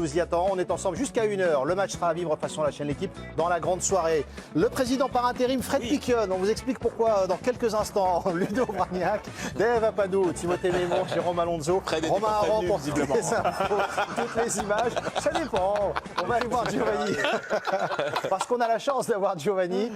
vous y attend. On est ensemble jusqu'à 1h. Le match sera à vivre façon la chaîne L'équipe dans la grande soirée. Le président par intérim, Fred Piquion. On vous explique pourquoi dans quelques instants. Ludo Bragnac, Dave Apadou, Timothée Mémon, Jérôme Alonso, Romain Aran pour toutes les infos, toutes les images. Ça dépend. On va aller voir Giovanni. Parce qu'on a la chance d'avoir Giovanni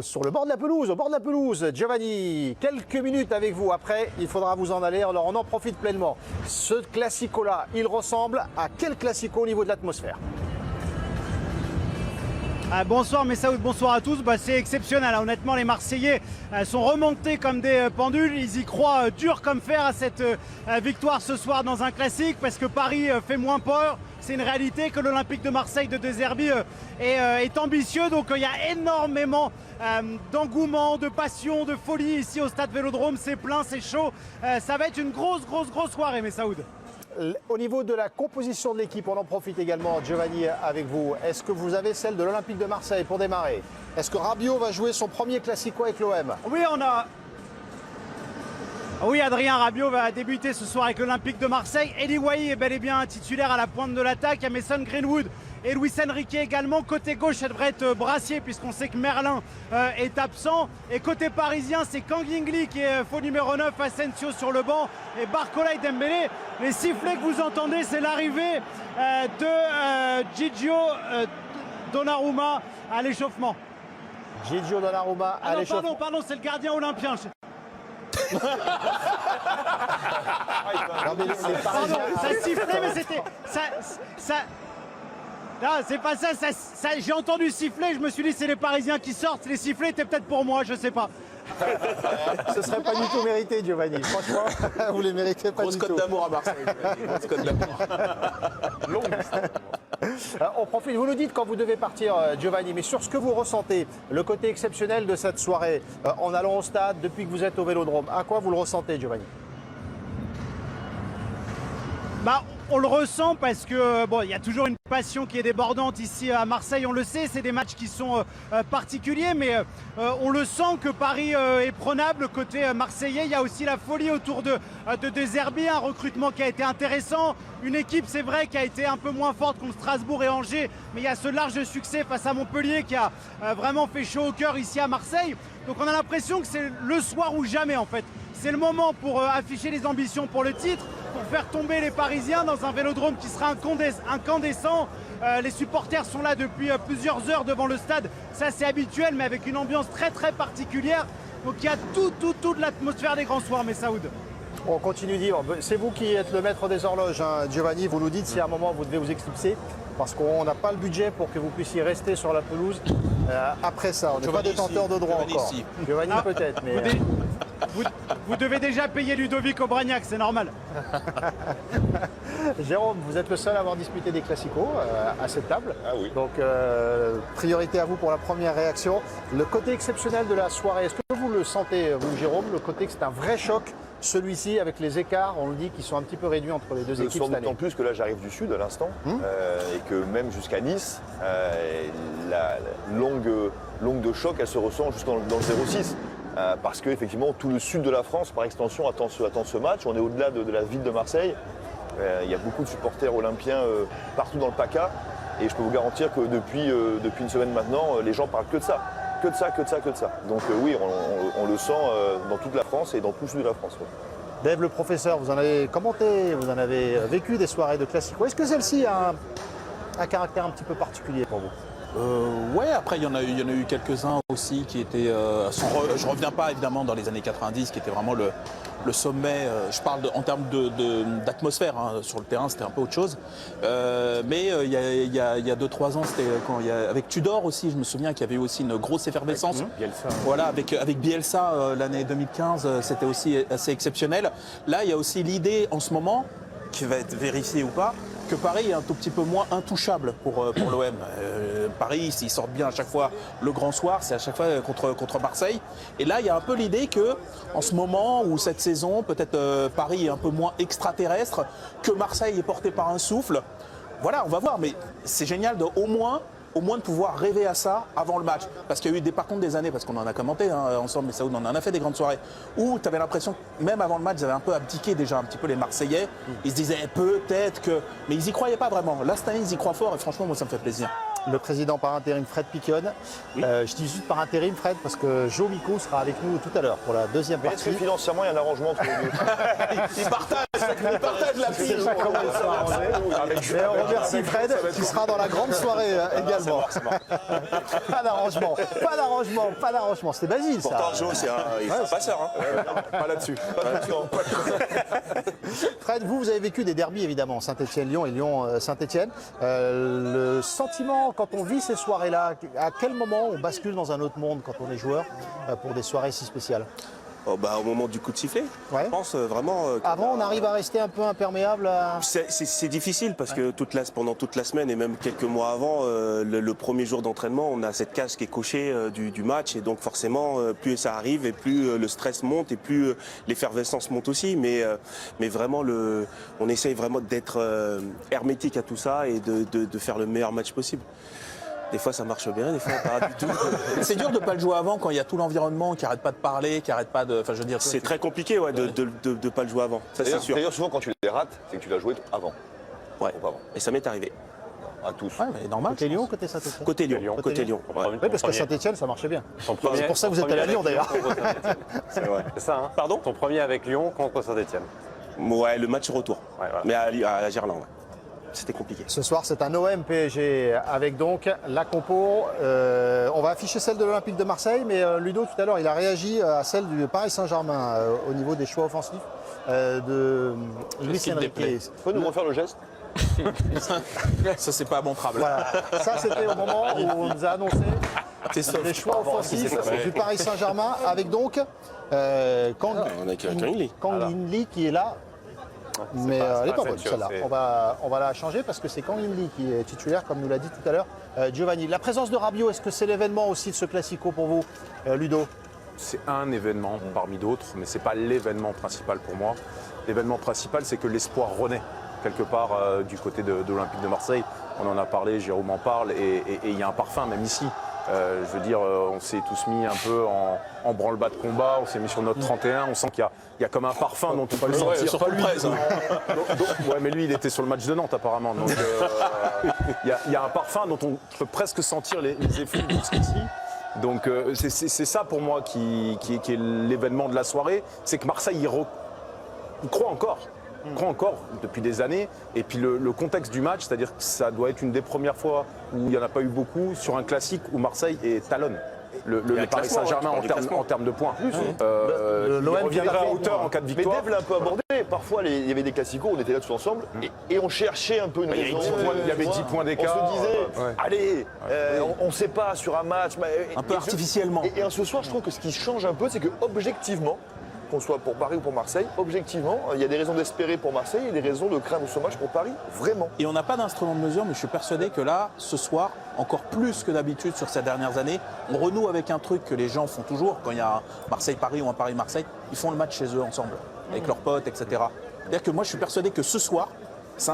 sur le bord de la pelouse, au bord de la pelouse. Giovanni, quelques minutes avec vous. Après, il faudra vous en aller. Alors on en profite pleinement. Ce classico-là, il ressemble à quel classico au niveau de l'atmosphère? Bonsoir Messaoud, bonsoir à tous. C'est exceptionnel, honnêtement les Marseillais sont remontés comme des pendules. Ils y croient dur comme fer à cette victoire ce soir dans un classique parce que Paris fait moins peur. C'est une réalité que l'Olympique de Marseille de De Zerbi est ambitieux. Donc il y a énormément d'engouement, de passion, de folie ici au stade Vélodrome. C'est plein, c'est chaud. Ça va être une grosse soirée Messaoud. Au niveau de la composition de l'équipe, on en profite également, Giovanni, avec vous. Est-ce que vous avez celle de l'Olympique de Marseille pour démarrer? Est-ce que Rabiot va jouer son premier classico avec l'OM? Oui, Adrien Rabiot va débuter ce soir avec l'Olympique de Marseille. Eli Wahi est bel et bien titulaire à la pointe de l'attaque. Il y a Mason Greenwood et Luis Enrique également. Côté gauche, ça devrait être Brassier puisqu'on sait que Merlin est absent. Et côté parisien, c'est Kangingli qui est faux numéro 9, Asensio sur le banc et Barcola et Dembélé. Les sifflets que vous entendez, c'est l'arrivée de Gigio Donnarumma à l'échauffement. Gigio Donnarumma à l'échauffement. Pardon, c'est le gardien olympien. Non, mais les Parisiens... Ça sifflait, mais c'était... Non, c'est pas ça, j'ai entendu siffler, je me suis dit c'est les Parisiens qui sortent, les sifflets étaient peut-être pour moi, je sais pas. Ce serait pas du tout mérité, Giovanni. Franchement, vous les méritez pas du tout. Grosse cote d'amour à Marseille. Grosse cote d'amour. Longue. On profite, vous nous dites quand vous devez partir, Giovanni, mais sur ce que vous ressentez, le côté exceptionnel de cette soirée, en allant au stade, depuis que vous êtes au Vélodrome, à quoi vous le ressentez, Giovanni? On le ressent parce que il y a toujours une passion qui est débordante ici à Marseille, on le sait, c'est des matchs qui sont particuliers, mais on le sent que Paris est prenable côté marseillais. Il y a aussi la folie autour de De Zerbi, un recrutement qui a été intéressant, une équipe c'est vrai qui a été un peu moins forte contre Strasbourg et Angers, mais il y a ce large succès face à Montpellier qui a vraiment fait chaud au cœur ici à Marseille. Donc on a l'impression que c'est le soir ou jamais en fait. C'est le moment pour afficher les ambitions pour le titre, pour faire tomber les Parisiens dans un Vélodrome qui sera incandescent. Les supporters sont là depuis plusieurs heures devant le stade. Ça c'est habituel, mais avec une ambiance très particulière. Donc il y a toute l'atmosphère des grands soirs, Messaoud. On continue de dire, c'est vous qui êtes le maître des horloges, hein, Giovanni. Vous nous dites si à un moment vous devez vous éclipser, parce qu'on n'a pas le budget pour que vous puissiez rester sur la pelouse après ça. On n'est pas détenteur de droit encore. Giovanni peut-être, mais... Vous devez déjà payer Ludovic Obragnac, c'est normal. Jérôme, vous êtes le seul à avoir disputé des classicos à cette table. Ah oui. Donc, priorité à vous pour la première réaction. Le côté exceptionnel de la soirée, est-ce que vous le sentez, vous, Jérôme, le côté que c'est un vrai choc, celui-ci, avec les écarts, on le dit, qui sont un petit peu réduits entre les deux équipes cette année. D'autant plus que là, j'arrive du sud à l'instant, et que même jusqu'à Nice, la longue de choc, elle se ressent juste dans le 0-6. Parce qu'effectivement, tout le sud de la France, par extension, attend ce match. On est au-delà de la ville de Marseille. Il y a beaucoup de supporters olympiens partout dans le PACA. Et je peux vous garantir que depuis une semaine maintenant, les gens parlent que de ça. Que de ça. Donc oui, on le sent dans toute la France et dans tout le sud de la France. Ouais. Dave, le professeur, vous en avez commenté, vous en avez vécu des soirées de classico. Est-ce que celle-ci a un caractère un petit peu particulier pour vous? Ouais, après il y en a eu quelques-uns aussi qui étaient. Je reviens pas évidemment dans les années 90, qui était vraiment le sommet. Je parle en termes d'atmosphère, hein, sur le terrain, c'était un peu autre chose. Mais il y a 2-3 ans, c'était quand avec Tudor aussi, je me souviens qu'il y avait eu aussi une grosse effervescence. Bielsa. Voilà, avec Bielsa l'année 2015, c'était aussi assez exceptionnel. Là, il y a aussi l'idée en ce moment, qui va être vérifiée ou pas, que Paris est un tout petit peu moins intouchable pour l'OM. Paris, s'ils sortent bien à chaque fois le grand soir, c'est à chaque fois contre Marseille. Et là, il y a un peu l'idée que, en ce moment ou cette saison, peut-être Paris est un peu moins extraterrestre, que Marseille est porté par un souffle. Voilà, on va voir, mais c'est génial de au moins au moins de pouvoir rêver à ça avant le match. Parce qu'il y a eu par contre des années, parce qu'on en a commenté ensemble, mais Saoud, on en a fait des grandes soirées, où tu avais l'impression que même avant le match, ils avaient un peu abdiqué déjà un petit peu les Marseillais. Ils se disaient peut-être que... Mais ils y croyaient pas vraiment. Là, cette année, ils y croient fort et franchement, moi, ça me fait plaisir. Le président par intérim Fred Piquion. Je dis juste par intérim Fred parce que Jo Miko sera avec nous tout à l'heure pour la deuxième Mais est-ce partie. que financièrement, il y a un arrangement entre les deux? Ils partagent la C'est pile. déjà comment ils sont arrangés. Et on remercie Fred qui sera dans la grande soirée également. Pas d'arrangement, pas d'arrangement, pas d'arrangement. C'était Basile ça. Pourtant, Joe, c'est un passeur. Pas là-dessus. Fred, vous avez vécu des derbys évidemment, Saint-Etienne-Lyon et Lyon-Saint-Etienne. Le sentiment quand on vit ces soirées-là, à quel moment on bascule dans un autre monde quand on est joueur pour des soirées si spéciales? Au moment du coup de sifflet, Ouais. je pense vraiment. Avant, on arrive à rester un peu imperméable à... C'est difficile parce que pendant toute la semaine et même quelques mois avant, le premier jour d'entraînement, on a cette case qui est cochée du match et donc forcément, plus ça arrive et plus le stress monte et plus l'effervescence monte aussi. Mais vraiment, on essaye vraiment d'être hermétique à tout ça et de faire le meilleur match possible. Des fois ça marche bien, des fois pas du tout. C'est dur de ne pas le jouer avant quand il y a tout l'environnement qui n'arrête pas de parler, qui n'arrête pas de... Enfin, je veux dire, C'est très compliqué de pas le jouer avant, ça c'est sûr. D'ailleurs, souvent, quand tu les rates, c'est que tu l'as joué avant. Ouais. Ou pas avant. Et ça m'est arrivé. À tous. Ouais, mais normal. Côté Lyon, côté Saint-Etienne. Côté Lyon, côté Lyon. Ouais. Oui, parce qu'à Saint-Etienne, ça marchait bien. Ton premier- C'est pour ça que vous êtes allé à Lyon d'ailleurs. C'est vrai. C'est ça, hein. Pardon? Ton premier avec Lyon contre Saint-Etienne. Ouais, le match retour. Ouais, voilà. Mais à Gerland, ouais. C'était compliqué. Ce soir, c'est un OM PSG avec donc la compo. On va afficher celle de l'Olympique de Marseille, mais Ludo, tout à l'heure, il a réagi à celle du Paris Saint-Germain au niveau des choix offensifs de Luis qui te Enrique. déplaît. Tu peux nous refaire le geste? ça, c'est pas montrable. Voilà. Ça, c'était au moment où on nous a annoncé les choix offensifs du Paris Saint-Germain avec donc Kang on a Kang In Lee. In Lee qui est là. Mais elle n'est pas bonne celle-là. On va la changer parce que c'est Kang In Lee qui est titulaire, comme nous l'a dit tout à l'heure Giovanni. La présence de Rabiot, est-ce que c'est l'événement aussi de ce Classico pour vous, Ludo? C'est un événement parmi d'autres, mais ce n'est pas l'événement principal pour moi. L'événement principal, c'est que l'espoir renaît quelque part du côté de l'Olympique de Marseille. On en a parlé, Jérôme en parle, et il y a un parfum même ici. Je veux dire, on s'est tous mis un peu en branle-bas de combat, on s'est mis sur notre 31, on sent qu'il y a comme un parfum dont on peut le sentir. Sur le presse. Ouais, mais lui, il était sur le match de Nantes apparemment. Donc, il y a un parfum dont on peut presque sentir les effluves jusqu'ici. Donc c'est ça pour moi qui est l'événement de la soirée, c'est que Marseille il croit encore. Il croit encore depuis des années. Et puis le contexte du match, c'est-à-dire que ça doit être une des premières fois où il n'y en a pas eu beaucoup sur un classique où Marseille est talonne. Le Paris Saint-Germain en termes de points. l'OM il reviendrait à hauteur en cas de Mais victoire. Dave l'a un peu abordé. Parfois, il y avait des classicos, on était là tous ensemble et on cherchait un peu une raison. Il y avait 10 points d'écart. On se disait, Ouais. allez, on ne sait pas sur un match. Un peu artificiellement. Et ce soir, je trouve que ce qui change un peu, c'est que objectivement, qu'on soit pour Paris ou pour Marseille, objectivement, il y a des raisons d'espérer pour Marseille et des raisons de craindre ce match pour Paris. Vraiment. Et on n'a pas d'instrument de mesure, mais je suis persuadé que là, ce soir, encore plus que d'habitude sur ces dernières années, on renoue avec un truc que les gens font toujours quand il y a un Marseille-Paris ou un Paris-Marseille, ils font le match chez eux ensemble, avec leurs potes, etc. C'est-à-dire que moi, je suis persuadé que ce soir, c'est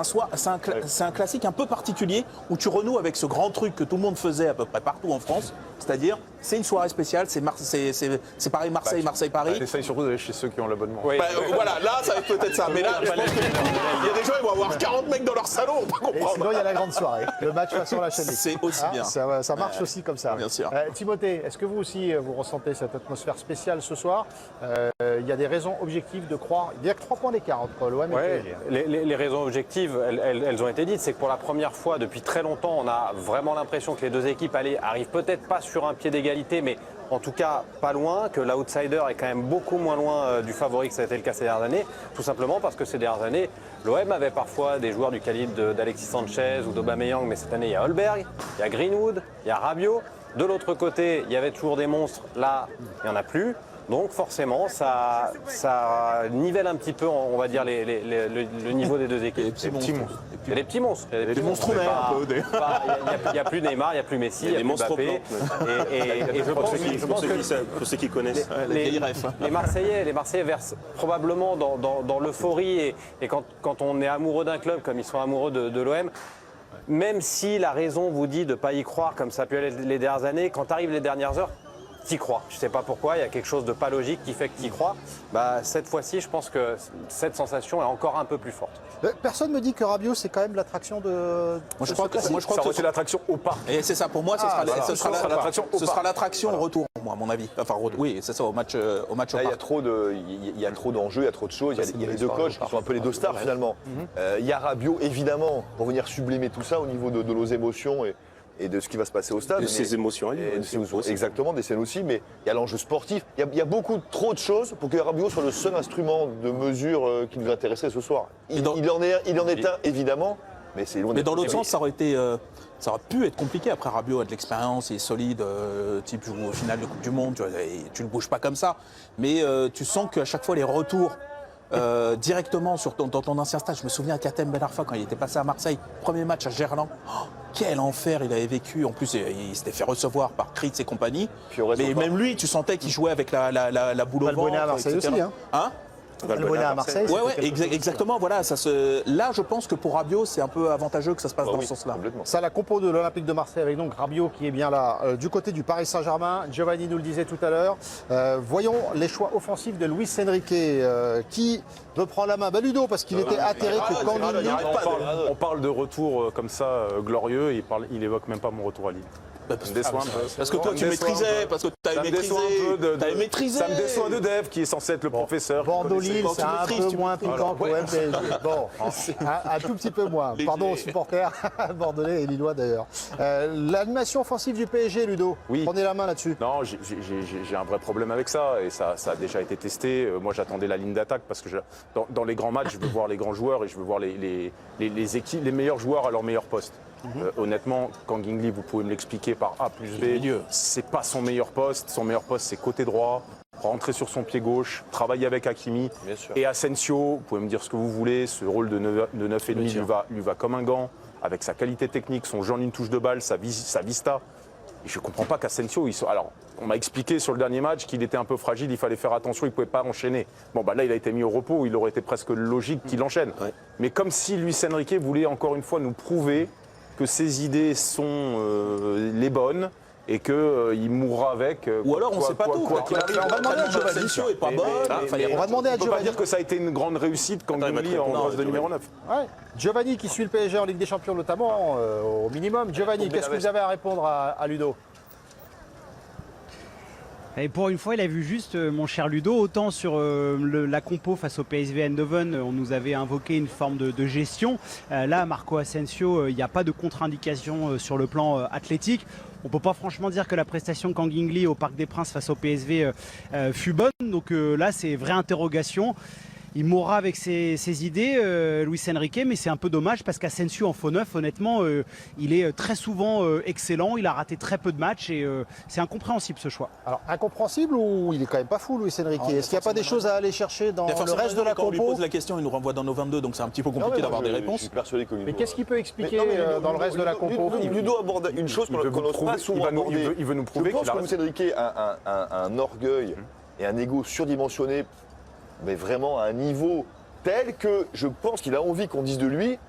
un classique un peu particulier où tu renoues avec ce grand truc que tout le monde faisait à peu près partout en France, c'est-à-dire c'est une soirée spéciale, c'est Paris-Marseille, Marseille-Paris. J'essaye surtout d'aller chez ceux qui ont l'abonnement. Oui. Voilà, là, ça va être peut-être ça. Mais là, je pense qu'il y a des gens, ils vont avoir 40 mecs dans leur salon, on va pas Et comprendre. sinon, il y a la grande soirée. Le match sur la chaîne. C'est aussi bien. Ça marche aussi comme ça. Bien sûr. Timothée, est-ce que vous aussi, vous ressentez cette atmosphère spéciale ce soir? Il y a des raisons objectives de croire. Il y a que 3 points d'écart entre l'OM et le Ouais, PSG. les raisons objectives, elles ont été dites. C'est que pour la première fois depuis très longtemps, on a vraiment l'impression que les deux équipes arrivent peut-être pas sur un pied d'égalité, mais en tout cas pas loin, que l'outsider est quand même beaucoup moins loin du favori que ça a été le cas ces dernières années, tout simplement parce que ces dernières années, l'OM avait parfois des joueurs du calibre d'Alexis Sanchez ou d'Aubameyang, mais cette année il y a Holberg, il y a Greenwood, il y a Rabiot. De l'autre côté, il y avait toujours des monstres, là il n'y en a plus. Donc forcément, ça nivelle un petit peu, on va dire, le niveau des deux équipes. Les petits monstres. Il y a des petits monstres. Il y a des monstres un peu. Il n'y a plus Neymar, il n'y a plus Messi, il n'y a plus monstres Mbappé. Et je pense que Pour ceux qui connaissent. les Marseillais versent probablement dans l'euphorie et quand on est amoureux d'un club comme ils sont amoureux de l'OM, même si la raison vous dit de ne pas y croire comme ça a pu aller les dernières années, quand arrivent les dernières heures, t'y crois. Je ne sais pas pourquoi, il y a quelque chose de pas logique qui fait que t'y crois. Bah, cette fois-ci, je pense que cette sensation est encore un peu plus forte. Personne me dit que Rabiot, c'est quand même l'attraction de. Moi, je crois que Ça aurait été l'attraction au parc. Et c'est ça, pour moi, ce sera l'attraction au ce sera parc. l'attraction au retour, moi, à mon avis. Enfin, oui, c'est ça, au match au Là, il y a parc. trop d'enjeux, il y a trop de choses. Il y a les deux coachs qui sont un peu les deux stars finalement. Il y a Rabiot, évidemment, pour venir sublimer tout ça au niveau de nos émotions et de ce qui va se passer au stade. De ses émotions à lui, Et de ouais, ses- aussi. exactement, des scènes aussi, mais il y a l'enjeu sportif. Il y a beaucoup trop de choses pour que Rabiot soit le seul instrument de mesure qui nous intéressait ce soir. Il en est un, évidemment, mais c'est loin Mais d'être- dans l'autre sens, ça aurait pu être compliqué. Après, Rabiot a de l'expérience, il est solide, type joue au final de Coupe du Monde, tu le bouges pas comme ça. Mais tu sens qu'à chaque fois, les retours directement dans ton ancien stade, je me souviens à Katem Ben Arfa quand il était passé à Marseille, premier match à Gerland. Oh, quel enfer il avait vécu. En plus, il s'était fait recevoir par Kritz et compagnie. Puis au reste, Mais on même lui, tu sentais qu'il jouait avec la boule au Valbuena ventre, à Marseille etc. aussi, hein. Valbuena à Marseille. Ouais, c'était quelque chose exactement. Voilà, là, je pense que pour Rabiot, c'est un peu avantageux que ça se passe Bah dans oui, ce sens-là. complètement. Ça, la compo de l'Olympique de Marseille avec donc Rabiot qui est bien là. Du côté du Paris Saint-Germain, Giovanni nous le disait tout à l'heure. Voyons les choix offensifs de Luis Enrique qui veut prendre la main. Ludo, parce qu'il était atterré que Kangin. On parle de retour comme ça, glorieux, il évoque même pas mon retour à Lille. Ça me déçoit un peu. Parce que toi, tu Ça me déçoit un maîtrisais, peu. parce que tu Ça avais me maîtrisé. déçoit un peu T'avais maîtrisé. Ça me déçoit de Dev, qui est censé être le professeur. qui Bordeaux-Lille, connaissait. c'est un maîtrises, peu moins piquant qu'au MPSG. Bon, un tout petit peu moins. Léger. Pardon aux supporters bordelais et lillois d'ailleurs. L'animation offensive du PSG, Ludo. Oui. Prenez la main là-dessus. Non, j'ai un vrai problème avec ça et ça a déjà été testé. Moi, j'attendais la ligne d'attaque parce que dans les grands matchs, je veux voir les grands joueurs et je veux voir les équipes, les meilleurs joueurs à leur meilleur poste. Honnêtement, Kangin, vous pouvez me l'expliquer par A plus B, c'est pas son meilleur poste. Son meilleur poste, c'est côté droit, rentrer sur son pied gauche, travailler avec Hakimi. Bien sûr. Et Asensio, vous pouvez me dire ce que vous voulez, ce rôle de 9,5 lui va comme un gant, avec sa qualité technique, son jeu en une touche de balle, sa vista. Et je ne comprends pas qu'Asensio, alors, on m'a expliqué sur le dernier match qu'il était un peu fragile, il fallait faire attention, il ne pouvait pas enchaîner. Bon, bah là, il a été mis au repos, il aurait été presque logique qu'il enchaîne. Ouais. Mais comme si Luis Enrique voulait encore une fois nous prouver que ses idées sont les bonnes et qu'il mourra avec. Ou alors, on ne sait pas tout. Quoi qu'il arrive. On va demander à Giovanni. Asensio est pas Mais- bonne. On va demander à On ne peut pas Giovanni. dire que ça a été une grande réussite quand Gimli en poste de numéro 9. Ouais. Giovanni qui suit le PSG en Ligue des Champions notamment, au minimum. Giovanni, qu'est-ce que vous avez à répondre à Ludo? Et pour une fois, il a vu juste, mon cher Ludo, autant sur la compo face au PSV Eindhoven, on nous avait invoqué une forme de gestion. Là, Marco Asensio, il n'y a pas de contre-indication sur le plan athlétique. On ne peut pas franchement dire que la prestation de Kang In Lee au Parc des Princes face au PSV fut bonne. Donc là, c'est vraie interrogation. Il mourra avec ses idées, Luis Enrique, mais c'est un peu dommage parce qu'Asensio en faux neuf, honnêtement, il est très souvent excellent. Il a raté très peu de matchs et c'est incompréhensible ce choix. Alors, incompréhensible ou il est quand même pas fou, Luis Enrique? Est-ce qu'il n'y a pas des choses à aller chercher dans le reste de la Quand on lui compo? pose la question, il nous renvoie dans nos 22, donc c'est un petit peu compliqué d'avoir des Je réponses. suis persuadé que Mais qu'est-ce qu'il peut expliquer Ludo, dans le reste de la compo? Ludo aborde une chose Il qu'on veut n'ose prouver- pas souvent il va nous- aborder. il veut nous prouver Je pense qu'il a que Luis Enrique a un orgueil et un ego surdimensionné, mais vraiment à un niveau tel que je pense qu'il a envie qu'on dise de lui.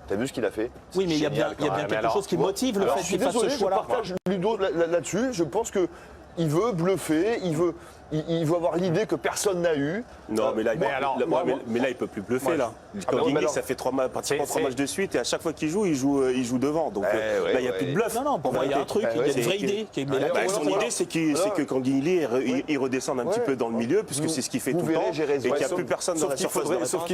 T'as vu ce qu'il a fait? Oui, mais il y a bien Génial, quand même. quelque Alors, chose qui tu vois. motive le Alors, fait je suis qu'il fasse ce désolé, je choix-là. partage Ludo là-dessus. Je pense que il veut bluffer, il veut avoir l'idée que personne n'a eue. Non, mais là, moi, mais là, il peut plus bluffer là. Quand mais Guigny, alors- ça fait pratiquement 3 c'est- matchs de suite et à chaque fois qu'il joue, il joue devant. Donc Ouais, là, il n'y a ouais. plus de bluff. Non, pour moi, il y a un truc, il y a une vraie idée. Son idée, c'est que quand Guigny il redescende un petit peu dans le milieu, puisque c'est ce qu'il fait Vous tout le verrez, temps, j'ai et raison. qu'il n'y a Ouais, plus personne dans Sauf la qu'il surface de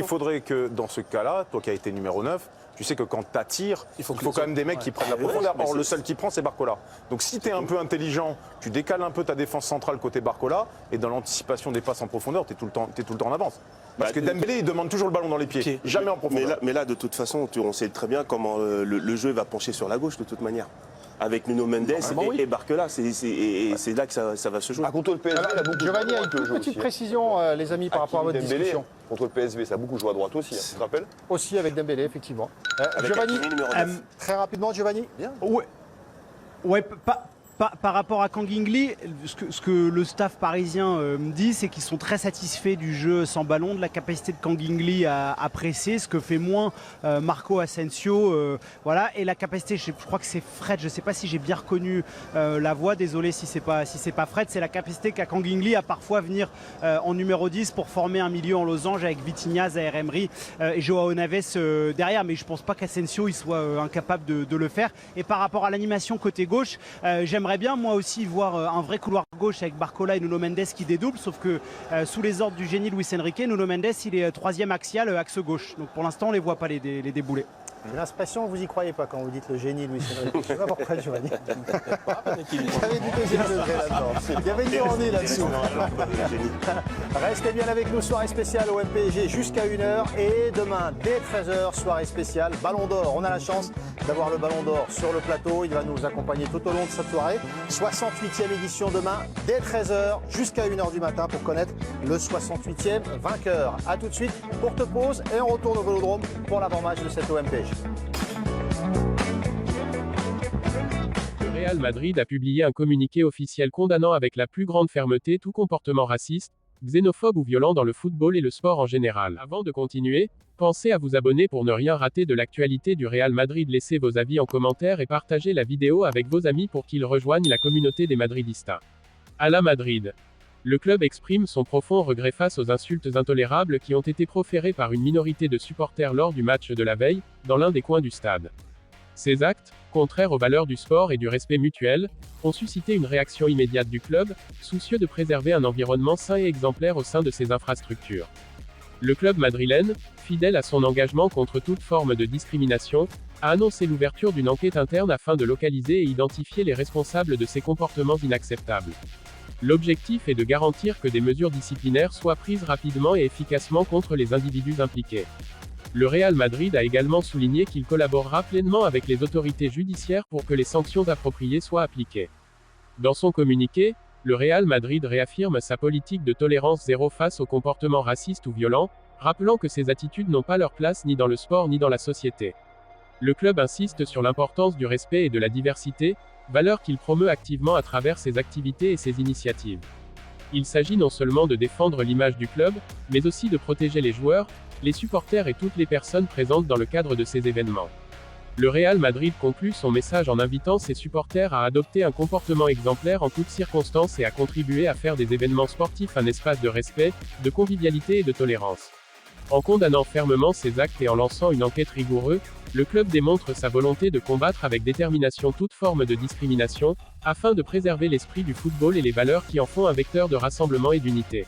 faudrait, réparation. que dans ce cas-là, toi qui as été numéro 9, tu sais que quand tu attires, il faut que quand même des mecs qui prennent la profondeur. Or, le seul qui prend, c'est Barcola. Donc si tu es un peu intelligent, tu décales un peu ta défense centrale côté Barcola, et dans l'anticipation des passes en profondeur, tu es tout le temps en avance. Parce que Dembélé, il demande toujours le ballon dans les pieds, jamais en profondeur. Mais là, de toute façon, on sait très bien comment le jeu va pencher sur la gauche de toute manière. Avec Nuno Mendes et Barcola, c'est là que ça va se jouer. Ah, contre le PSV, il a beaucoup Giovanni joué a à une droite, le toute jeu petite aussi, hein. précision, les amis, par rapport à votre Dembélé, discussion. contre le PSV, ça a beaucoup joué à droite aussi, hein, tu te rappelles? Aussi avec Dembélé, effectivement. Avec Giovanni, Hakimi, numéro 9. très rapidement, Giovanni. Ouais, par rapport à Kang In-lee, ce que le staff parisien me dit, c'est qu'ils sont très satisfaits du jeu sans ballon, de la capacité de Kang In-lee à presser, ce que fait moins Marco Asensio, voilà, et la capacité, je crois que c'est Fred, je ne sais pas si j'ai bien reconnu la voix, désolé si c'est pas Fred, c'est la capacité qu'a Kang In-lee à parfois venir en numéro 10 pour former un milieu en losange avec Vitinha, Zaire Emery et Joao Neves derrière, mais je ne pense pas qu'Asensio il soit incapable de le faire. Et par rapport à l'animation côté gauche, j'aimerais bien moi aussi voir un vrai couloir gauche avec Barcola et Nuno Mendes qui dédoublent, sauf que sous les ordres du génie Luis Enrique, Nuno Mendes il est troisième axial, axe gauche. Donc pour l'instant on ne les voit pas les débouler. J'ai l'impression que vous n'y croyez pas quand vous dites le génie Luis Enrique. Je ne sais pas pourquoi je vais dire. Il y avait du deuxième degré là-dedans. Il y avait une ironie là-dessous. Restez bien avec nous, soirée spéciale au MPG jusqu'à 1h. Et demain, dès 13h, soirée spéciale, Ballon d'Or. On a la chance d'avoir le Ballon d'Or sur le plateau. Il va nous accompagner tout au long de cette soirée. 68e édition demain, dès 13h jusqu'à 1h du matin pour connaître le 68e vainqueur. A tout de suite, courte pause et on retourne au Vélodrome pour l'avant-match de cette OMPG. Le Real Madrid a publié un communiqué officiel condamnant avec la plus grande fermeté tout comportement raciste, xénophobe ou violent dans le football et le sport en général. Avant de continuer, pensez à vous abonner pour ne rien rater de l'actualité du Real Madrid. Laissez vos avis en commentaire et partagez la vidéo avec vos amis pour qu'ils rejoignent la communauté des Madridistas. À la Madrid. Le club exprime son profond regret face aux insultes intolérables qui ont été proférées par une minorité de supporters lors du match de la veille, dans l'un des coins du stade. Ces actes, contraires aux valeurs du sport et du respect mutuel, ont suscité une réaction immédiate du club, soucieux de préserver un environnement sain et exemplaire au sein de ses infrastructures. Le club madrilène, fidèle à son engagement contre toute forme de discrimination, a annoncé l'ouverture d'une enquête interne afin de localiser et identifier les responsables de ces comportements inacceptables. L'objectif est de garantir que des mesures disciplinaires soient prises rapidement et efficacement contre les individus impliqués. Le Real Madrid a également souligné qu'il collaborera pleinement avec les autorités judiciaires pour que les sanctions appropriées soient appliquées. Dans son communiqué, le Real Madrid réaffirme sa politique de tolérance zéro face aux comportements racistes ou violents, rappelant que ces attitudes n'ont pas leur place ni dans le sport ni dans la société. Le club insiste sur l'importance du respect et de la diversité, valeur qu'il promeut activement à travers ses activités et ses initiatives. Il s'agit non seulement de défendre l'image du club, mais aussi de protéger les joueurs, les supporters et toutes les personnes présentes dans le cadre de ces événements. Le Real Madrid conclut son message en invitant ses supporters à adopter un comportement exemplaire en toutes circonstances et à contribuer à faire des événements sportifs un espace de respect, de convivialité et de tolérance. En condamnant fermement ces actes et en lançant une enquête rigoureuse, le club démontre sa volonté de combattre avec détermination toute forme de discrimination, afin de préserver l'esprit du football et les valeurs qui en font un vecteur de rassemblement et d'unité.